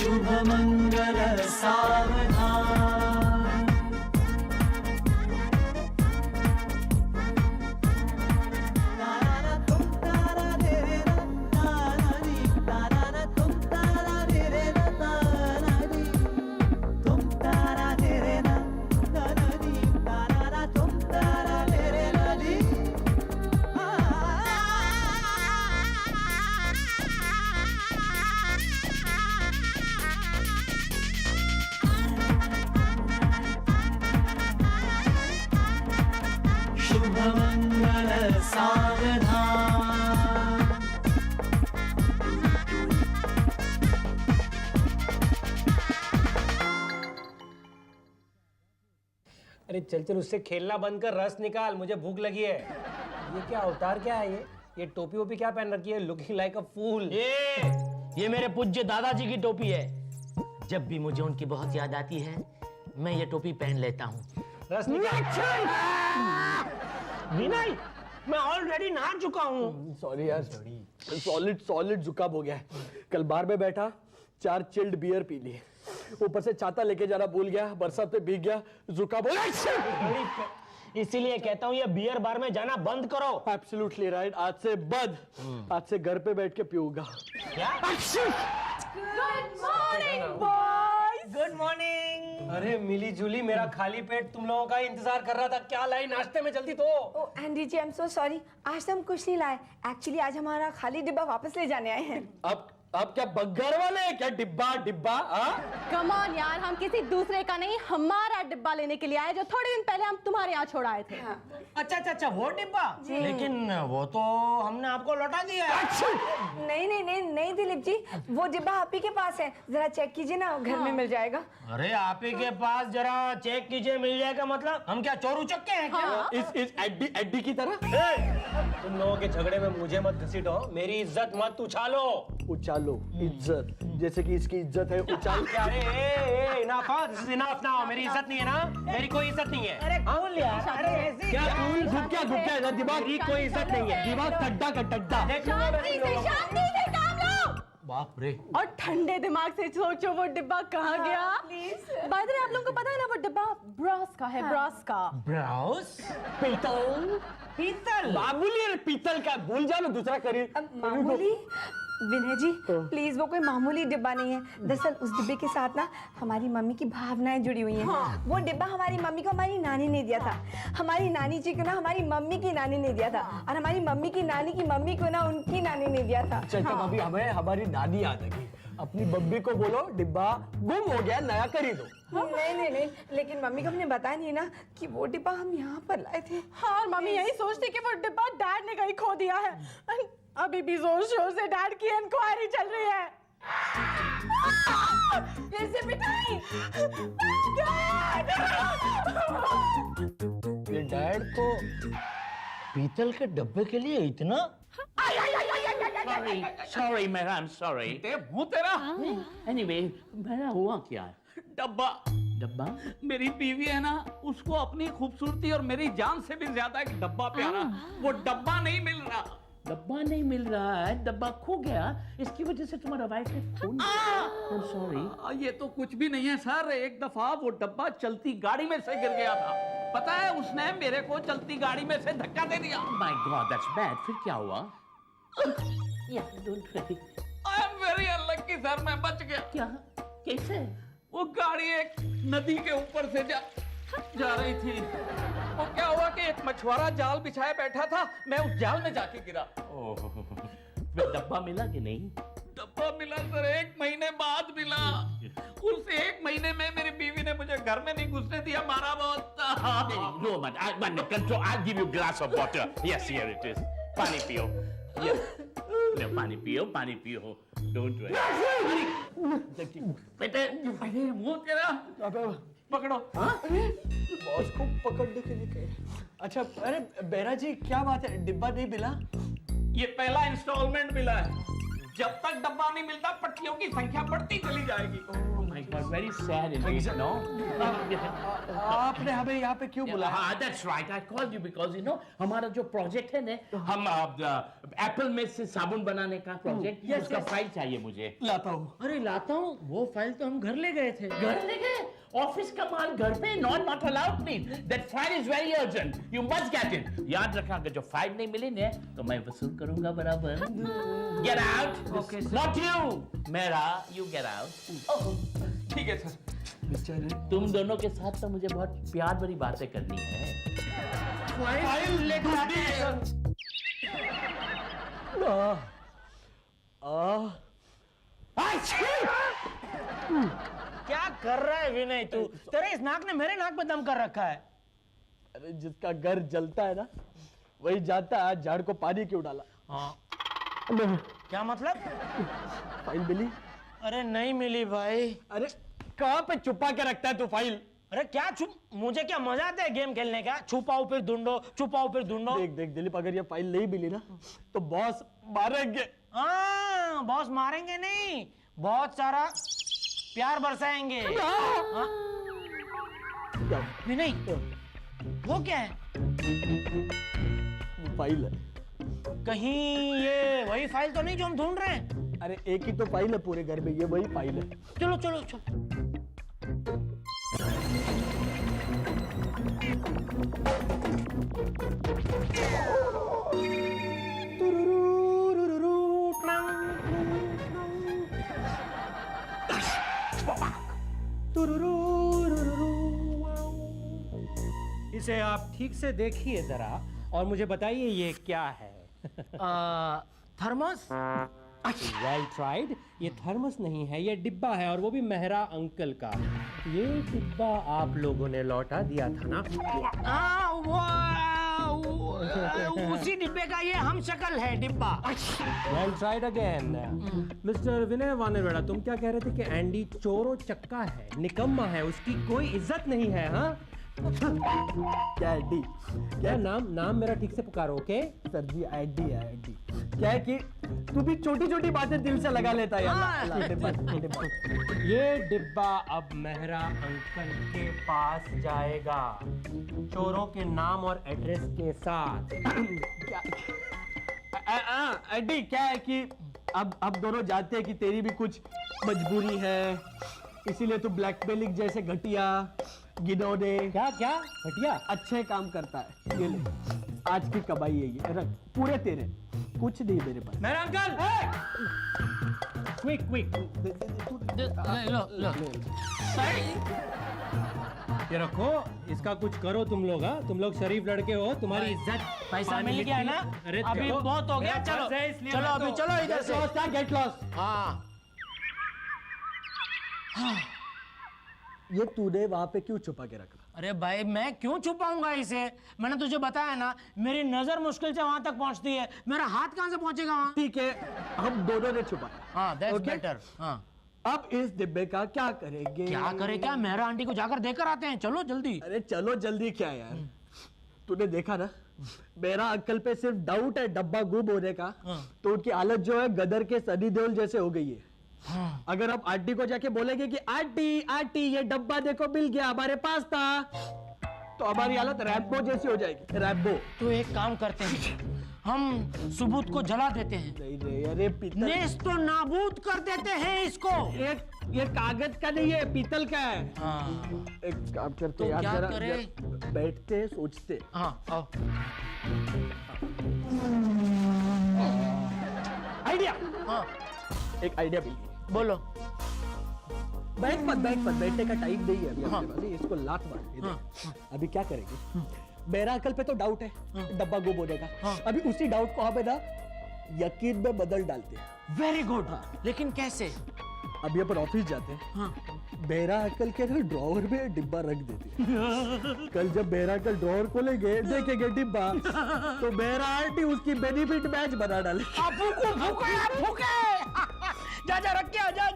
शुभ मंगल सावधान। शुभ मंगल सावधान। अरे चल चल, उससे खेलना बंद कर, रस निकाल, मुझे भूख लगी है। ये क्या अवतार क्या है ये टोपी वोपी क्या पहन रखी है? लुकिंग लाइक अ फूल। ये मेरे पूज्य दादाजी की टोपी है। जब भी मुझे उनकी बहुत याद आती है मैं ये टोपी पहन लेता हूँ। रस निकाल। विनय, मैं ऑलरेडी नहा चुका हूँ। सॉरी यार, सॉलिड जुकाम हो गया है। कल बार में बैठा, 4 चिल्ड बियर पी लिए, ऊपर से छाता लेके जाना भूल गया, बरसात में भीग गया, जुकाम हो गया। इसीलिए कहता हूँ ये बियर बार में जाना बंद करो। एब्सोल्युटली राइट, आज से बंद। आज से घर पे बैठ के पीऊंगा। Good morning. अरे मिली जुली, मेरा खाली पेट तुम लोगों का इंतजार कर रहा था। क्या लाई नाश्ते में? जल्दी तो। Andy ji, I am so sorry, आज हम कुछ नहीं लाए। एक्चुअली आज हमारा खाली डिब्बा वापस ले जाने आए हैं। अब क्या बग्गर वाले हैं क्या? डिब्बा कम ऑन यार, हम किसी दूसरे का नहीं, हमारा डिब्बा लेने के लिए आए, जो थोड़े दिन पहले हम तुम्हारे यहाँ छोड़ आए थे। अच्छा, वो डिब्बा। लेकिन वो तो हमने आपको लौटा दिया। नहीं दिलीप जी, वो डिब्बा आप ही के पास है, जरा चेक कीजिए ना, घर में मिल जाएगा। अरे आप ही के पास जरा चेक कीजिए, मिल जाएगा मतलब? हम क्या चोर उचक्के हैं क्या? इस एड्डी की तरह। तुम लोगों के झगड़े में मुझे मत घसीटो, मेरी इज्जत मत उछालो। उछालो इज्जत, जैसे कि इसकी इज्जत है। उछाल। अरे enough, this is enough now. मेरी इज्जत नहीं है ना? मेरी कोई इज्जत नहीं है। अरे कूल यार, अरे ऐसी क्या कूल? घुट क्या दिमाग की कोई इज्जत नहीं है। दिमाग टड्डा का टड्डा। शांति से काम लो। बाप रे। और ठंडे दिमाग से सोचो वो डिब्बा कहाँ गया। प्लीज। बाय द वे, आप लोगों को पता है ना वो डिब्बा ब्रॉस का है। ब्रॉस का। ब्राउस? पीतल। मामूली पीतल का, भूल जाओ, दूसरा करिए। मामूली? विनय जी प्लीज, वो कोई मामूली डिब्बा नहीं है। दरअसल उस डिब्बे के साथ ना हमारी मम्मी की भावनाएं जुड़ी हुई हैं। वो डिब्बा हमारी मम्मी को हमारी नानी ने दिया था, हमारी नानी जी को ना हमारी मम्मी की नानी ने दिया था, और हमारी मम्मी की नानी की मम्मी को ना उनकी नानी ने दिया था। चल तब अभी हमें हमारी दादी याद आ गई। अपनी बब्बी को बोलो डिब्बा गुम हो गया, नया खरीदो। नहीं, लेकिन मम्मी को हमने बताया नहीं ना कि वो डिब्बा हम यहाँ पर लाए थे। हाँ, और मम्मी यही सोचती कि वो डिब्बा डैड ने कहीं खो दिया है। अभी भी जोर शोर से डैड की इंक्वायरी चल रही है। फिर से पिटाई। ये डैड को पीतल के डब्बे के लिए इतना? Sorry madam, sorry. मुंह तेरा। एनीवे, मेरा हुआ क्या? डब्बा मेरी बीवी है ना, उसको अपनी खूबसूरती और मेरी जान से भी ज्यादा एक डब्बा प्यारा। वो डब्बा नहीं मिल रहा है, डब्बा खो गया। इसकी वजह से तुम्हारा वाइफ ने फोन किया। सॉरी। ये तो कुछ भी नहीं है सर। एक दफा वो डब्बा चलती गाड़ी में से गिर गया था। पता है, उसने मेरे को चलती गाड़ी में से धक्का दे दिया। My God, that's bad. फिर क्या हुआ? Don't worry. I am very unlucky sir, मैं बच गया। क्या? कैसे? वो गाड़ी एक नदी के ऊपर से जा रही थी। वो क्या हुआ कि एक मछुआरा जाल बिछाए बैठा था, मैं उस जाल में जाके गिरा। फिर डब्बा मिला कि नहीं? डब्बा मिला सर, 1 महीने बाद मिला। उस 1 महीने में मेरी बीवी ने मुझे घर में नहीं घुसने दिया, मारा बहुत। No, man, control. I'll give you glass of water. Yes, here it is. पानी पियो। ले पानी पियो। Don't worry. बेटे, अरे मुंह तेरा। पकड़ो। बॉस को पकड़ने के लिए कहे। अच्छा, अरे बेरा जी क्या बात है, डिब्बा नहीं मिला? ये पहला इंस्टॉलमेंट मिला है। जब तक डब्बा नहीं मिलता पट्टियों की संख्या बढ़ती चली जाएगी। Oh my God, very sad indeed, no? आपने हमें यहाँ पे क्यों बुलाया? हाँ, that's right. I called you because you know हमारा जो प्रोजेक्ट है ना, हम एप्पल में से साबुन बनाने का प्रोजेक्ट, उसका फाइल चाहिए मुझे। लाता हूँ। अरे लाता हूँ, वो फाइल तो हम घर ले गए थे। घर ले गए? ऑफिस का माल घर पे? not allowed, please. That file is very urgent. You must get it. याद रखना, अगर जो फाइल नहीं मिली ना, तो मैं वसूल करूँगा बराबर। Get out. Okay, sir. Not you. मेरा, you get out. ठीक है सर। बेचारे। तुम दोनों के साथ तो मुझे बहुत प्यार भरी बातें करनी है। फाइल लेकर आते हैं। क्या कर रहा है विनय तू? तेरे इस नाक ने मेरे नाक पे दम कर रखा है। अरे जिसका घर जलता है ना, वही जाता है झाड़ को पानी क्यों डाला। हाँ। क्या मतलब? फाइल मिली? अरे नहीं मिली भाई। अरे कहाँ पे छुपा के रखता है तू फाइल? अरे क्या मुझे क्या मजा आता है गेम खेलने का? छुपाओ फिर ढूंढो, छुपाओ फिर ढूंढो। देख देख दिलीप, अगर ये फाइल नहीं मिली ना तो बॉस मारेंगे। हाँ, बॉस मारेंगे नहीं, बहुत सारा प्यार बरसाएंगे। हाँ? क्या? विनय, वो क्या है? वो फाइल है। कहीं ये वही फाइल तो नहीं जो हम ढूंढ रहे हैं? अरे एक ही तो फाइल है पूरे घर में, ये वही फाइल है। चलो चलो चलो। इसे आप ठीक से देखिए जरा और मुझे बताइए ये क्या है? थर्मस? Well tried. ये थर्मस नहीं है, ये डिब्बा है, और वो भी मेहरा अंकल का। ये डिब्बा आप लोगों ने लौटा दिया था ना? उसी डिब्बे का ये हम शक्ल है डिब्बा। Well tried again. मिस्टर विनय वानेरवाला, तुम क्या कह रहे थे कि एंडी चोरो चक्का है, निकम्मा है, उसकी कोई इज्जत नहीं है? हाँ, क्या एडी? क्या नाम मेरा ठीक से पुकारो, ओके? सर जी एडी है, एडी। क्या है कि तू भी छोटी छोटी बातें दिल से लगा लेता है यार। ये डिब्बा अब मेहरा अंकल के पास जाएगा, चोरों के नाम और एड्रेस के साथ। एडी, क्या है कि अब दोनों जानते हैं कि तेरी भी कुछ मजबूरी है, इसीलिए तू ब्लैकमेलिंग जैसे घटिया गिनौने क्या घटिया अच्छे काम करता है। ये ले, आज की कमाई है ये, रख, पूरे तेरे, कुछ नहीं मेरे पास। मेरा अंकल, क्विक ये रखो, इसका कुछ करो तुम लोग। हाँ, तुम लोग शरीफ लड़के हो, तुम्हारी इज्जत पैसा मिल गया ना? अरे अभी बहुत हो गया, चलो चलो अभी चलो इधर से। Get lost. हाँ, ये तूने वहां पे क्यों छुपा के रखा? अरे भाई मैं क्यों छुपाऊंगा इसे? मैंने तुझे बताया ना, मेरी नजर मुश्किल से वहां तक पहुंचती है, मेरा हाथ कहां से पहुंचेगा वहां? ठीक है, हम दोनों ने छुपाया। हाँ, दैट्स Okay? बेटर। हाँ, अब इस डिब्बे का क्या करेंगे? क्या करे क्या? मेहरा आंटी को जाकर देकर आते हैं, चलो जल्दी। अरे चलो जल्दी, क्या यार, तूने देखा ना मेरा अंकल पे सिर्फ डाउट है डब्बा गुम होने का, तो उनकी हालत जो है गदर के सनी देओल जैसे हो गई है। अगर आप आंटी को जाके बोलेंगे कि आंटी ये डब्बा देखो मिल गया, हमारे पास था, तो हमारी हालत रैम्बो जैसी हो जाएगी। रैम्बो। तो एक काम करते हैं, हम सबूत को जला देते हैं। नहीं नहीं, अरे पीतल, नेस्त तो नाबूद कर देते हैं इसको। ये कागज का नहीं है, पीतल का है। हाँ, एक काम करते तो यार, क्या जरा करें? बैठते सोचते। हाँ, आओ। आइडिया। हाँ, एक आइडिया मिल गया। बोलो। बैठ मत बैठने का टाइम नहीं है अभी अपने पास। इसको लात मार। ये देख, अभी क्या करेंगे? मेरा अंकल पे तो डाउट है डब्बा गुम होने का, अभी उसी डाउट को हमें ना यकीन में बदल डालते हैं। Very good. लेकिन कैसे? अभी अपन ऑफिस जाते हैं, मेरा अंकल के ना ड्रॉवर में डिब्बा रख देते हैं। कल जब मेरा अंकल ड्रॉवर खोलेंगे, देखेंगे डिब्बा, तो मेरा आंटी उसकी बेनिफिट मैच बना डाले। फूके जा रख के जा।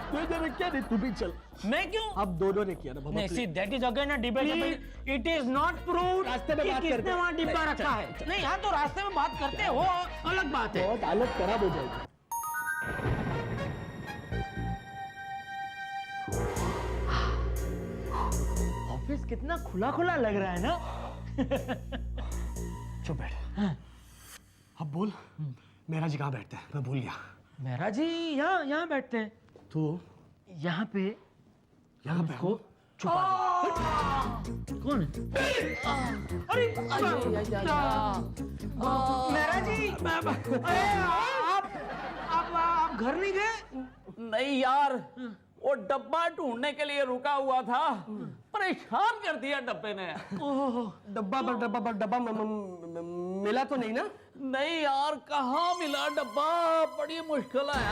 तुझे क्या नहीं, तू भी चल। मैं क्यों? अब दोनों ने किया ना। नहीं, see that is again a debate. It is not proved रास्ते में बात किसने करते हैं। वहां डिब्बा रखा है। नहीं, हाँ तो रास्ते में बात करते हैं, वो अलग बात है। बहुत हालत खराब हो जाएगी। ऑफिस कितना खुला खुला लग रहा है ना। चुप बैठ। अब बोल, मेरा जी कहाँ बैठता है? मैं भूल गया। मेरा जी यहाँ बैठते हैं। तो यहाँ पे को छुपा कौन है? अरे मेरा जी, अरे आप घर नहीं गए? नहीं यार, वो डब्बा ढूंढने के लिए रुका हुआ था, परेशान कर दिया डब्बे ने। डब्बा मिला तो नहीं ना? नहीं यार, कहाँ मिला डब्बा, बड़ी मुश्किल है।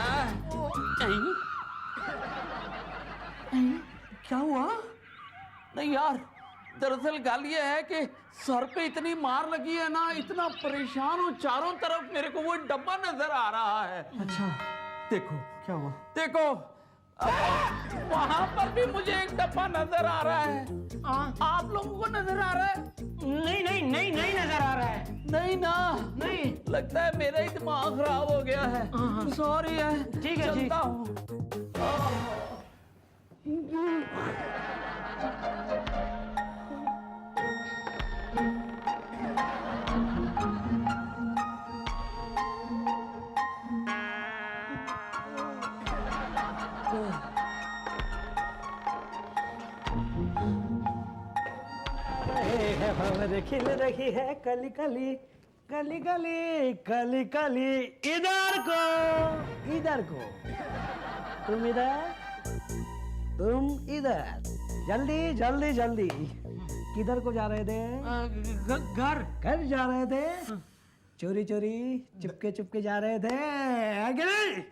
क्या हुआ? नहीं यार, दरअसल गल ये है कि सर पे इतनी मार लगी है ना, इतना परेशान हूँ, चारों तरफ मेरे को वो डब्बा नजर आ रहा है। अच्छा, देखो क्या हुआ। देखो, वहां पर भी मुझे एक डब्बा नजर आ रहा है। आप लोगों को नजर आ रहा है? नहीं नजर आ रहा है। नहीं ना, नहीं। लगता है मेरा ही दिमाग खराब हो गया है। सॉरी है। ठीक है, चलता हूँ। खिल रही है कली कली कली कली कली कली, इधर को तुम इधर, जल्दी जल्दी जल्दी। किधर को जा रहे थे? घर जा रहे थे। चोरी चोरी चुपके जा रहे थे, आगे नहीं?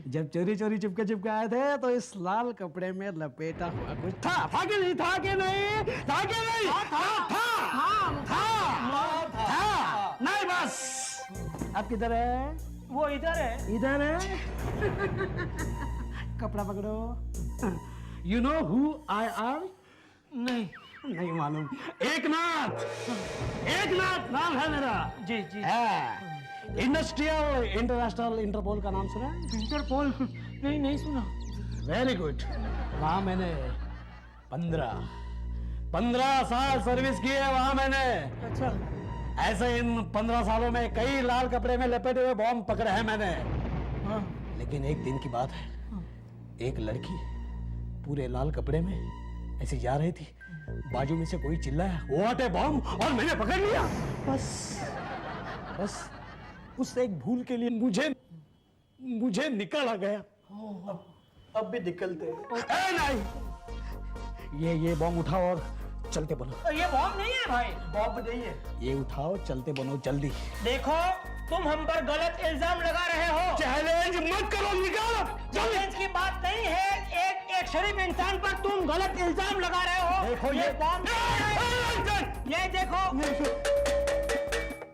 जब चोरी चुपके आए थे तो इस लाल कपड़े में लपेटा हुआ कुछ था कि नहीं? था कि नहीं? नहीं, बस। अब किधर है? वो इधर है। कपड़ा पकड़ो। You know who I am? नहीं मालूम। एक नाथ नाम है मेरा। जी इंडस्ट्रियल इंटरनेशनल इंटरपोल का नाम सुना? इंटरपोल? नहीं सुना। Very good. वहां मैंने 15 साल सर्विस की है वहां मैंने। अच्छा। ऐसे इन 15 सालों में कई लाल कपड़े में लपेटे हुए बॉम्ब पकड़े हैं मैंने। हाँ। लेकिन एक दिन की बात है, एक लड़की पूरे लाल कपड़े में ऐसे जा रही थी, बाजू में से कोई चिल्लाया, व्हाट ए बॉम्ब, और मैंने पकड़ लिया। बस उस एक भूल के लिए मुझे निकल आ गया। अब भी निकलते नहीं। ये बॉम्ब उठाओ और चलते बनो। ये बॉम्ब नहीं है भाई। बॉम्ब नहीं है, ये उठाओ, चलते बनो जल्दी। देखो, तुम हम पर गलत इल्जाम लगा रहे हो। चैलेंज मत करो, निकालो। चैलेंज की बात नहीं है, एक शरीफ इंसान पर तुम गलत इल्जाम लगा रहे हो। देखो ये बॉम्ब, ये देखो,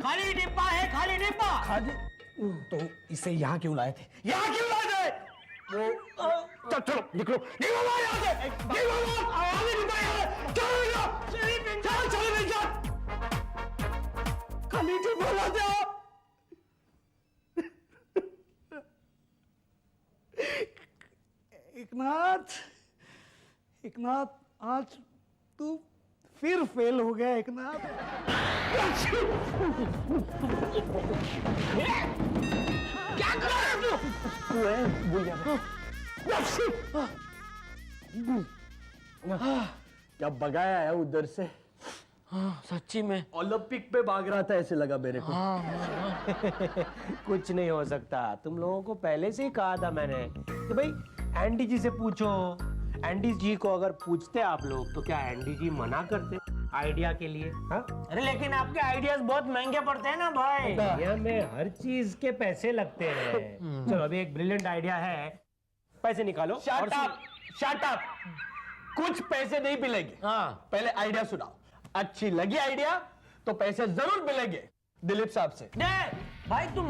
खाली डिब्बा है, खाली डिब्बा। तो इसे यहाँ क्यों लाए थे? चलो निकलो यहाँ से। खाली डिब्बा लाते हो। एकनाथ, आज तू फिर फेल हो गया एकनाथ। क्या कर रहा है तू? क्या भगाया है उधर से? हाँ, सच्ची में ओलंपिक पे भाग रहा था ऐसे लगा मेरे को। कुछ नहीं हो सकता। तुम लोगों को पहले से ही कहा था मैंने कि भाई एंडी जी से पूछो। एंडी जी को अगर पूछते आप लोग तो क्या एंडी जी मना करते आइडिया के लिए? हाँ? अरे लेकिन आपके आइडियाज बहुत महंगे पड़ते हैं ना भाई। इंडिया में हर चीज के पैसे लगते हैं। चलो अभी एक ब्रिलियंट आइडिया है, पैसे निकालो। Shut up. कुछ पैसे नहीं मिलेंगे। हाँ, पहले आइडिया सुनाओ। अच्छी लगी आइडिया तो पैसे जरूर मिलेंगे दिलीप साहब से। भाई तुम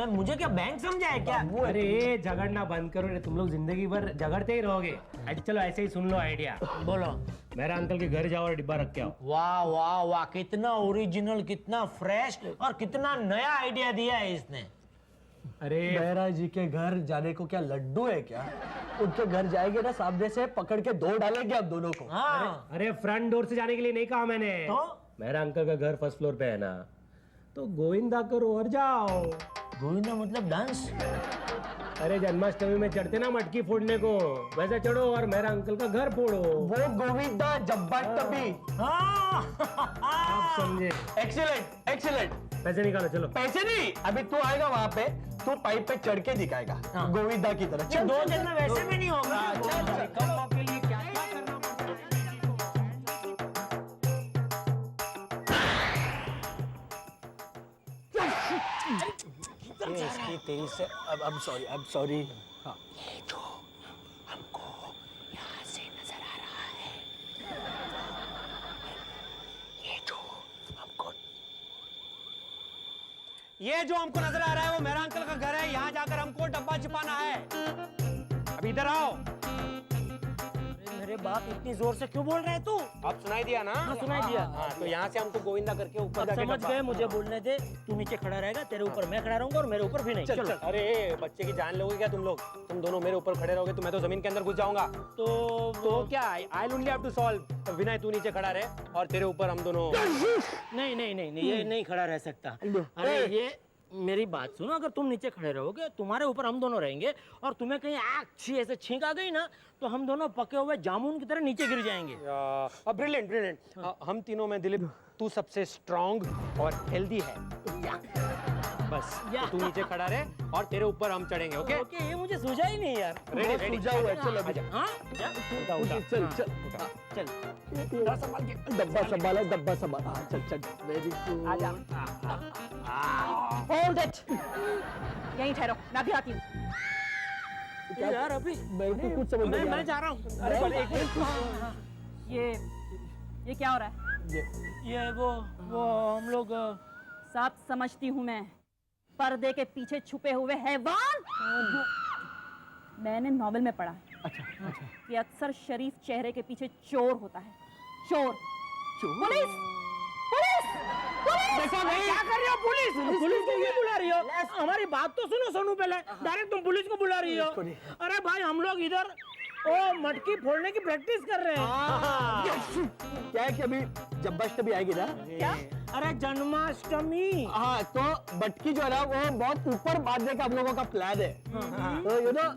मुझे क्या बैंक समझा है क्या? अरे झगड़ना बंद करो रे, तुम लोग जिंदगी भर झगड़ते ही रहोगे। अच्छा चलो ऐसे ही सुन लो आइडिया। बोलो। मेरा अंकल के घर जाओ और डिब्बा रख के आओ। वाह वाह वाह, कितना ओरिजिनल, कितना फ्रेश और कितना नया आइडिया दिया है इसने। अरे मेहरा जी के घर जाने को क्या लड्डू है क्या? उनके घर जाएंगे ना, सामने से पकड़ के दो डालेंगे हम दोनों को। अरे फ्रंट डोर से जाने के लिए नहीं कहा मैंने। मेरा अंकल का घर फर्स्ट फ्लोर पे है ना, तो गोविंदा करो और जाओ। गोविंदा मतलब डांस? अरे जन्माष्टमी में चढ़ते ना मटकी फोड़ने को, वैसे चढ़ो और मेरा अंकल का घर फोड़ो। वो गोविंदा जब्बाटबी। आप समझे? Excellent excellent. पैसे निकालो चलो। पैसे नहीं, अभी तू आएगा वहाँ पे, तू पाइप पे चढ़ के दिखाएगा गोविंदा की तरह। चल, 2 दिन में वैसे भी नहीं होगा। चल, के लिए क्या क्या करना पड़ता ये इसकी तेरी से अब सॉरी। हाँ। ये जो हमको नजर आ रहा है वो मेरा अंकल का घर है। यहाँ जाकर हमको डब्बा छिपाना है। अभी इधर आओ। मेरे बाप इतनी जोर से क्यों बोल रहे हैं तू? आप सुनाई दिया ना? हाँ, सुनाई दिया। हाँ, तो यहाँ से हमको गोविंदा करके ऊपर अब जाके समझ डब्बा। गए, मुझे बोलने दे। तू नीचे खड़ा रहेगा, तेरे ऊपर मैं खड़ा रहूंगा और मेरे ऊपर भी नहीं। चल, चलो। चल। अरे बच्चे की जान लोगे क्या तुम लोग? तुम दोनों मेरे ऊपर खड़े रहोगे तो मैं तो जमीन के अंदर घुस जाऊंगा। तो क्या, I only have to solve. Vinay तू नीचे खड़ा रहे और तेरे ऊपर हम दोनों। नहीं, ये नहीं खड़ा रह सकता। अरे ये मेरी बात सुनो, अगर तुम नीचे खड़े रहोगे, तुम्हारे ऊपर हम दोनों रहेंगे और तुम्हें कहीं अच्छी ऐसे छींक आ गई ना, तो हम दोनों पके हुए जामुन की तरह नीचे गिर जाएंगे। Brilliant brilliant. हम तीनों में दिलीप तू सबसे स्ट्रांग और हेल्दी है। बस तो तू नीचे खड़ा रहे और तेरे ऊपर हम चढ़ेंगे। ओके ओके, ये मुझे सूझा ही नहीं यार। Ready ready. सूझा हुआ है, चल अभी। हाँ चल चल चल। डब्बा संभाला, डब्बा संभाला। हाँ, चल चल। Very good. आजा। होल्ड इट, यहीं ठहरो, मैं भी आती हूँ। यार अभी मेरे को कुछ समझ नहीं आ मैं रहा। जा रहा हूँ। अरे एक मिनट। ये क्या हो रहा है? ये वो हम लोग सब समझती हूँ मैं, पर्दे के पीछे छुपे हुए हैवान। मैंने नॉवेल में पढ़ा है कि अक्सर शरीफ चेहरे के पीछे चोर होता है। चोर। Police, police, police. क्या कर रही हो? पुलिस को क्यों बुला रही हो? हमारी बात तो सुनो सोनू, पहले डायरेक्ट तुम पुलिस को बुला रही हो। अरे भाई, हम लोग इधर मटकी फोड़ने की प्रैक्टिस कर रहे हैं। क्या है कि अभी जन्माष्टमी आएगी ना? क्या? अरे जन्माष्टमी। हाँ, तो मटकी जो है ना वो बहुत ऊपर बांधने का हम लोगों का प्लान है। तो यू नो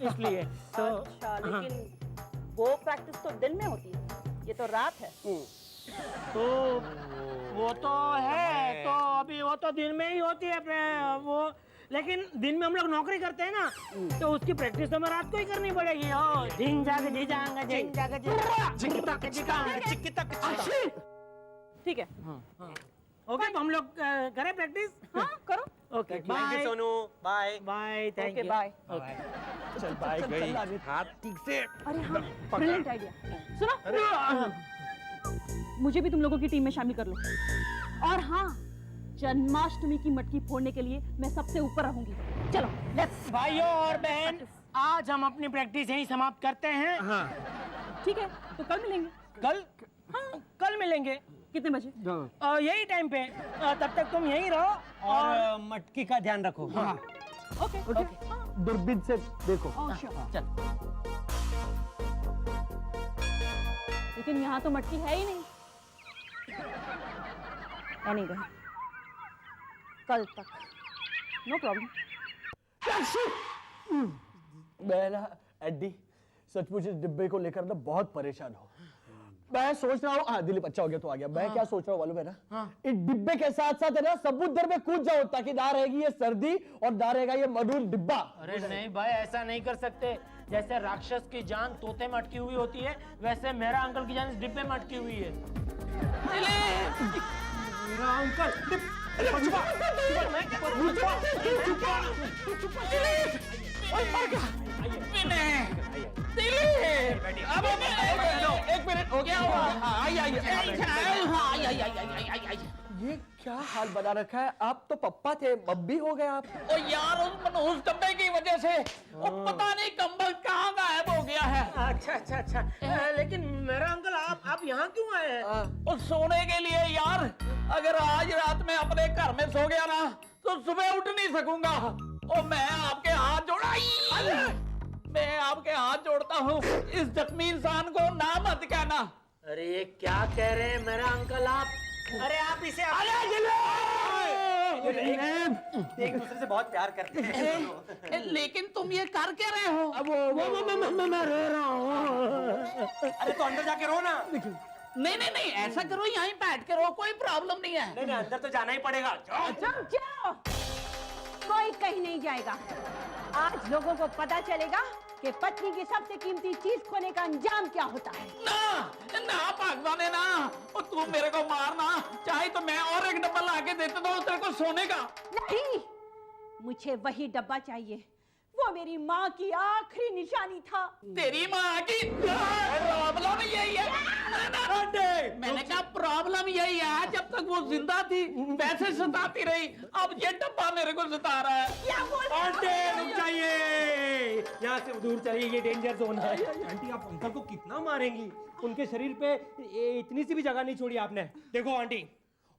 इसलिए तो अच्छा, लेकिन वो प्रैक्टिस तो दिन में होती है, ये तो रात है। तो वो तो है, तो अभी वो तो दिन में ही होती है वो, लेकिन दिन में हम लोग नौकरी करते हैं ना, तो उसकी प्रैक्टिस तो हमें रात को ही करनी पड़ेगी। ओ झिंग जाग झिंगांगा झिंग जाग ठीक है। ओके, तो हम लोग करें प्रैक्टिस। हाँ, करो। Okay, thank you bye Sonu. Bye bye. Thank okay, you. Bye. चल बाय गई। हाथ ठीक से। अरे हाँ, ब्रिलियंट आइडिया। सुनो, मुझे भी तुम लोगों की टीम में शामिल कर लो। और हाँ, जन्माष्टमी की मटकी फोड़ने के लिए मैं सबसे ऊपर रहूंगी। चलो, लेट्स। भाइयों और बहन, आज हम अपनी प्रैक्टिस यहीं समाप्त करते हैं। ठीक है, तो कल मिलेंगे। कल? हाँ, कल मिलेंगे। कितने बजे? यही टाइम पे। तब तक तुम यहीं रहो और मटकी का ध्यान रखो। Okay, okay. दूरबीन से देखो। ओह, श्योर। चल। लेकिन यहाँ तो मटकी है ही नहीं। एनीवे, कल तक नो प्रॉब्लम। मैं ना एडी सचमुच इस डिब्बे को लेकर ना बहुत परेशान हूँ। मैं सोच रहा हूँ, हाँ दिलीप अच्छा हो गया तो आ गया। मैं क्या सोच रहा हूँ मालूम है ना? इस डिब्बे के साथ साथ है ना समुद्र में कूद जाओ, ताकि ना रहेगी ये सर्दी और ना रहेगा ये मधुर डिब्बा। अरे नहीं भाई, ऐसा नहीं कर सकते। जैसे राक्षस की जान तोते में अटकी हुई होती है, वैसे मेरा अंकल की जान इस डिब्बे में अटकी हुई है। मेरा अंकल एक मिनट हो गया। ये क्या हाल बना रखा है? आप तो पप्पा थे, मम्मी हो गए आप। ओ यार, उस डब्बे की वजह से पता नहीं कंबल कहाँ गायब हो गया है। अच्छा। लेकिन मेरा अंकल आप आप यहाँ क्यों आए हैं? और सोने के लिए यार। अगर आज रात में अपने घर में सो गया ना तो सुबह उठ नहीं सकूंगा। और मैं आपके हाथ मैं आपके हाथ जोड़ता हूँ, इस जख्मी इंसान को ना मत कहना। अरे ये क्या कह रहे हैं मेरा अंकल आप? अरे आप इसे एक दूसरे से बहुत प्यार करते हैं। लेकिन तुम ये कर क्या रहे हो? मैं रो रहा हूँ। अरे तो अंदर जाके रो ना। नहीं नहीं नहीं, ऐसा करो, यहीं बैठ के रो, कोई प्रॉब्लम नहीं है। नहीं अंदर तो जाना ही पड़ेगा। जाओ, कोई कहीं नहीं जाएगा। आज लोगों को पता चलेगा कि पत्नी की सबसे कीमती चीज खोने का अंजाम क्या होता है। ना ना भगवान है ना, और तू मेरे को मारना चाहे तो मैं और एक डब्बा ला के देता हूँ तेरे को सोने का। नहीं, मुझे वही डब्बा चाहिए, वो मेरी माँ की आखिरी निशानी था। तेरी माँ की प्रॉब्लम यही है। मैंने कहा प्रॉब्लम यही है, जब तक वो जिंदा थी वैसे सताती रही, अब ये डब्बा मेरे को सता रहा है। क्या बोल रहे हो? आंटी रुक जाइए, यहाँ से दूर चलिए, ये डेंजर जोन है। आंटी आप अंकल को कितना मारेंगी? उनके शरीर पे इतनी सी भी जगह नहीं छोड़ी आपने। देखो आंटी,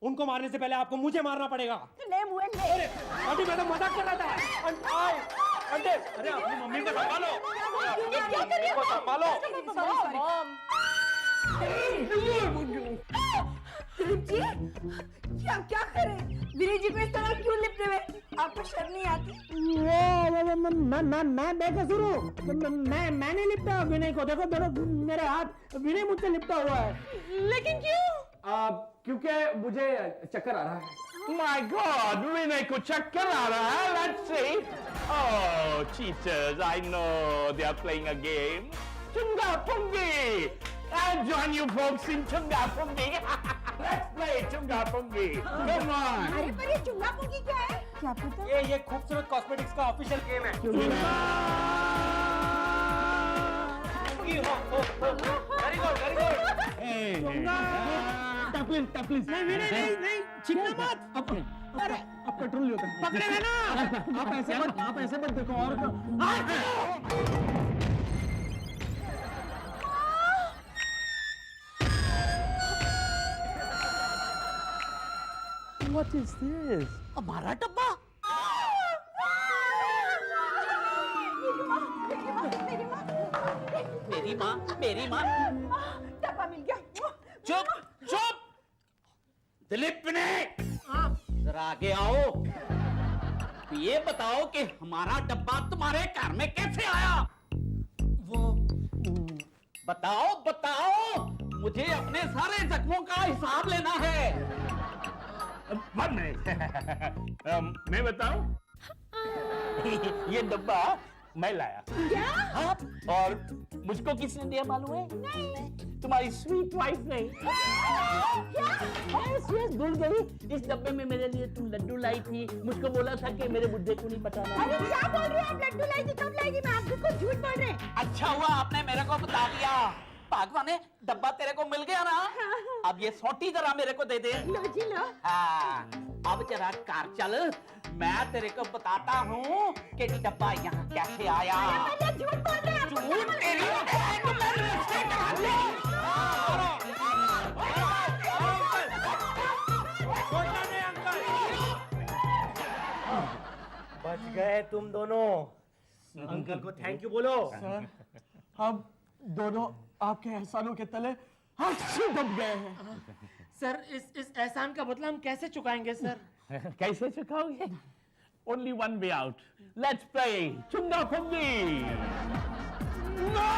उनको मारने से पहले आपको मुझे मारना पड़ेगा। ले मुए ले। आंटी मैं तो मजाक कर रहा था। आंटी अरे अपनी मम्मी को संभालो, क्या कर रही हो? संभालो। जी क्या क्या करें? विनय जी को इस तरह क्यों लिपटे हुए? आपको शर्म नहीं आती? मैं बेकसूर हूँ। मैं नहीं लिपटा विनय को। देखो मेरे हाथ, विनय मुझसे लिपटा हुआ है। लेकिन क्यों? क्योंकि मुझे चक्कर आ रहा है। My God, विनय को चक्कर आ रहा है। Let's see. Oh, cheaters! I know they are playing a game. Chunga Pungi. I'll join you folks in Chunga Pungi. Let's play Chunga Pungi. Come on. अरे पर ये चुंगा पुंगी क्या है? क्या पता? ये खूबसूरत कॉस्मेटिक्स का ऑफिशियल गेम है। Very good very good. Please नहीं छिपना मत। अब पेट्रोल नहीं होता। पकड़े गए ना। आप ऐसे मत देखो और What is this? हमारा डब्बा। मेरी माँ। डब्बा मिल गया। चुप चुप। दिलीप विनय, जरा आगे आओ। ये बताओ कि हमारा डब्बा तुम्हारे घर में कैसे आया? वो बताओ, मुझे अपने सारे जख्मों का हिसाब लेना है। One minute. मैं बताऊं? ये डब्बा मैं लाया। क्या? हाँ, और मुझको किसने दिया मालूम है? नहीं। तुम्हारी स्वीट वाइफ ने। Yes, भूल गई। इस डब्बे में मेरे लिए तुम लड्डू लाई थी। मुझको बोला था कि मेरे बुड्ढे को नहीं बताना। अरे क्या बोल रहे हो आप? लड्डू लाएगी कब लाएगी? मैं आपको कुछ झूठ बोल रहे हैं। अच्छा हुआ आपने मेरे को बता दिया। भगवान ने डब्बा तेरे को मिल गया ना, अब ये सोटी जरा मेरे को दे दे। लो जी लो। हाँ, अब जरा कार चल, मैं तेरे को बताता हूँ कि डब्बा यहाँ कैसे आया। अरे झूठ बोल रहे हैं आप। झूठ तेरी बहन को मेरे रिश्ते का हाथ ले। बच गए तुम दोनों। अंकल को थैंक यू बोलो। हम दोनों आपके एहसानों के तले अच्छे दब गए हैं। सर इस एहसान का बदला हम कैसे चुकाएंगे सर? कैसे चुकाओगे? Only one way out. Let's play Chunga Pungi. No!